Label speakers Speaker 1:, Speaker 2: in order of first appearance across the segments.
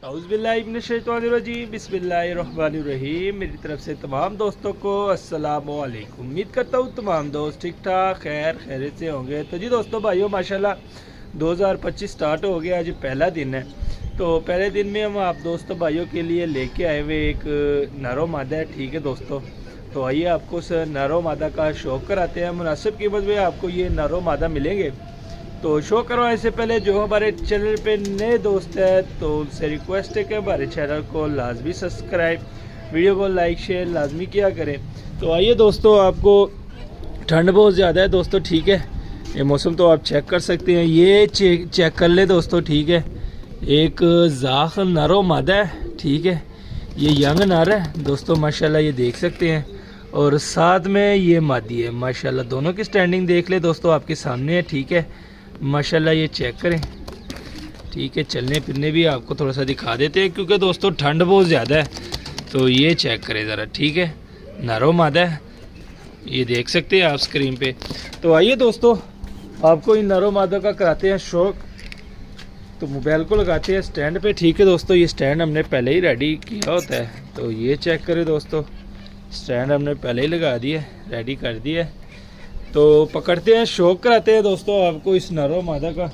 Speaker 1: औज़ुबिल्लाहिमिनश्शैतानिर्रजीम बिस्मिल्लाहिर्रहमानिर्रहीम। मेरी तरफ से तमाम दोस्तों को अस्सलाम वालेकुम। उम्मीद करता हूँ तमाम दोस्त ठीक ठाक खैरियत से होंगे। तो जी दोस्तों भाइयों माशाल्लाह 2025 स्टार्ट हो गया। आज पहला दिन है। तो पहले दिन में हम आप दोस्तों भाइयों के लिए लेके आए हुए एक नरो मादा है। ठीक है दोस्तों, तो आइए आपको उस नरो मादा का शौक़ कराते हैं। मुनासिब कीमत में आपको ये नरो मादा मिलेंगे। तो शो करवाने से पहले जो हमारे चैनल पे नए दोस्त हैं तो उनसे रिक्वेस्ट है कि हमारे चैनल को लाजमी सब्सक्राइब, वीडियो को लाइक शेयर लाजमी किया करें। तो आइए दोस्तों, आपको ठंड बहुत ज़्यादा है दोस्तों। ठीक है, ये मौसम तो आप चेक कर सकते हैं। ये चेक कर ले दोस्तों। ठीक है, एक ज़ाख नरो मादा है। ठीक है, ये यंग नर है दोस्तों माशाल्लाह, ये देख सकते हैं। और साथ में ये मादी है माशाल्लाह। दोनों की स्टैंडिंग देख ले दोस्तों, आपके सामने है। ठीक है माशाल्लाह, ये चेक करें। ठीक है, चलने फिरने भी आपको थोड़ा सा दिखा देते हैं क्योंकि दोस्तों ठंड बहुत ज़्यादा है। तो ये चेक करें ज़रा। ठीक है, नरो मादा है, ये देख सकते हैं आप स्क्रीन पे। तो आइए दोस्तों, आपको इन नरो मादा का कराते हैं शौक़। तो मोबाइल को लगाते हैं स्टैंड पे। ठीक है दोस्तों, ये स्टैंड हमने पहले ही रेडी किया होता है। तो ये चेक करें दोस्तों, स्टैंड हमने पहले ही लगा दिया, रेडी कर दिया। तो पकड़ते हैं, शौक़ कराते हैं दोस्तों आपको इस नरो मादा का।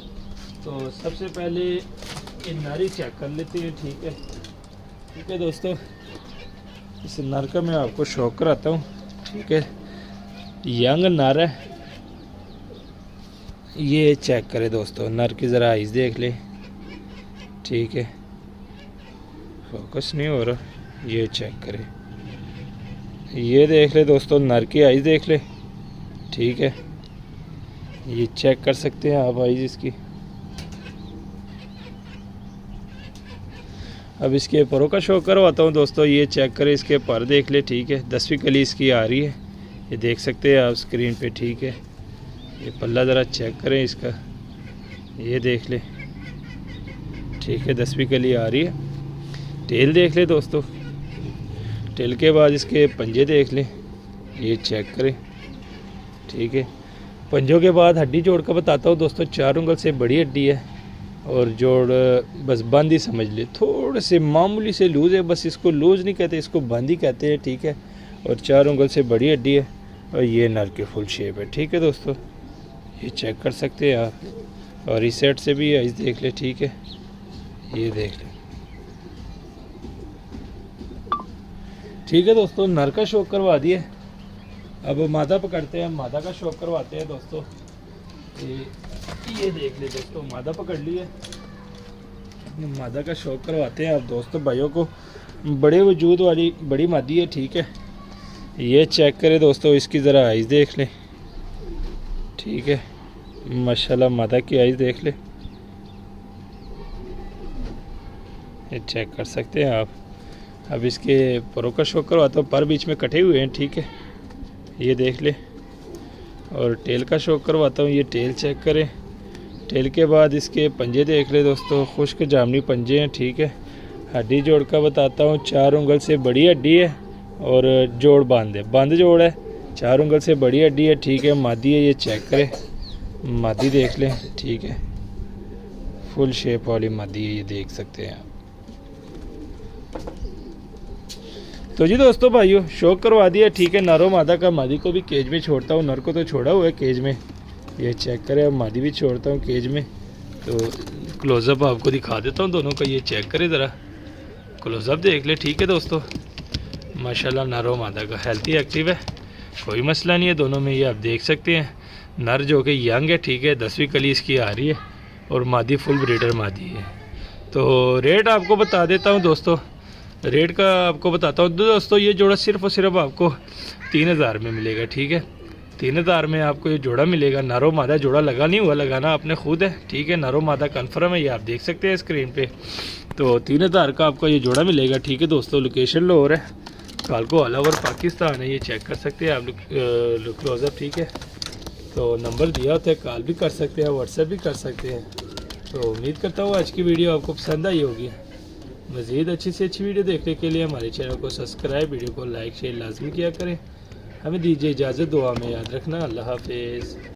Speaker 1: तो सबसे पहले ये नारी चेक कर लेते हैं। ठीक है दोस्तों, इस नर का मैं आपको शौक़ कराता हूँ। ठीक है, यंग नर है, ये चेक करें दोस्तों। नर की ज़रा आइज़ देख ले। ठीक है, फोकस नहीं हो रहा, ये चेक करें। ये देख ले दोस्तों, नर की आइज़ देख ले। ठीक है, ये चेक कर सकते हैं आप आइज़ इसकी। अब इसके परों का शो करवाता हूँ दोस्तों। ये चेक करें, इसके पर देख ले। ठीक है, 10वीं कली इसकी आ रही है, ये देख सकते हैं आप स्क्रीन पे। ठीक है, ये पल्ला ज़रा चेक करें इसका, ये देख ले। ठीक है, 10वीं कली आ रही है। टेल देख ले दोस्तों, टेल के बाद इसके पंजे देख ले, ये चेक करें। ठीक है, पंजों के बाद हड्डी जोड़ का बताता हूँ दोस्तों। 4 उंगल से बड़ी हड्डी है और जोड़ बस बंद ही समझ ले, थोड़े से मामूली से लूज़ है, बस इसको लूज़ नहीं कहते, इसको बंद ही कहते हैं। ठीक है, और 4 उंगल से बड़ी हड्डी है और ये नर के फुल शेप है। ठीक है दोस्तों, ये चेक कर सकते हैं आप। और इस साइड से भी आइज़ देख ले। ठीक है, ये देख ले। ठीक है दोस्तों, नर का शौक़ करवा दिए। अब मादा पकड़ते हैं, मादा का शौक़ करवाते हैं दोस्तों। ये देख ले दोस्तों, मादा पकड़ ली है। मादा का शौक़ करवाते हैं आप दोस्तों भाइयों को। बड़े वजूद वाली बड़ी मादी है। ठीक है, ये चेक करें दोस्तों, इसकी ज़रा आइज़ देख ले। ठीक है, माशाल्लाह मादा की आइज़ देख ले, ये चेक कर सकते हैं आप। अब इसके परों का शौक़ करवाता हूँ, पर बीच में कटे हुए हैं। ठीक है, ये देख ले। और टेल का शौक़ करवाता हूँ, ये टेल चेक करें। टेल के बाद इसके पंजे देख ले दोस्तों, खुश्क जामनी पंजे हैं। ठीक है, हड्डी जोड़ का बताता हूँ। 4 उंगल से बड़ी हड्डी है और जोड़ बांध है, बंद जोड़ है। 4 उंगल से बड़ी हड्डी है। ठीक है, मादी है, ये चेक करें, मादी देख लें। ठीक है, फुल शेप वाली मादी है, ये देख सकते हैं आप। तो जी दोस्तों भाइयों, शौक़ करवा दिया। ठीक है, नरो मादा का। मादी को भी केज में छोड़ता हूँ, नर को तो छोड़ा हुआ है केज में, ये चेक करें। अब मादी भी छोड़ता हूँ केज में। तो क्लोज़अप आपको दिखा देता हूँ दोनों का, ये चेक करें ज़रा, क्लोज़अप देख ले। ठीक है दोस्तों, माशाल्लाह नरो मादा का हेल्थी एक्टिव है, कोई मसला नहीं है दोनों में। ये आप देख सकते हैं, नर जो कि यंग है। ठीक है, 10वीं कली इसकी आ रही है और मादी फुल ब्रीडर मादी है। तो रेट आपको बता देता हूँ दोस्तों, रेट का आपको बताता हूँ दोस्तों। ये जोड़ा सिर्फ़ और सिर्फ आपको 3000 में मिलेगा। ठीक है, 3000 में आपको ये जोड़ा मिलेगा। नरो मादा जोड़ा लगा नहीं हुआ, लगाना आपने खुद है। ठीक है, नरो मादा कन्फर्म है, ये आप देख सकते हैं स्क्रीन पे। तो 3000 का आपको ये जोड़ा मिलेगा। ठीक है दोस्तों, लोकेशन लाहौर है, काल को ऑल ओवर पाकिस्तान है, ये चेक कर सकते हैं आप क्लोज़अप। ठीक है, तो नंबर दिया होता है, कॉल भी कर सकते हैं, व्हाट्सएप भी कर सकते हैं। तो उम्मीद करता हूँ आज की वीडियो आपको पसंद आई होगी। मज़ीद अच्छी से अच्छी वीडियो देखने के लिए हमारे चैनल को सब्सक्राइब, वीडियो को लाइक शेयर लाजमी किया करें। हमें दीजिए इजाज़त, दुआ में याद रखना। अल्लाह हाफिज़।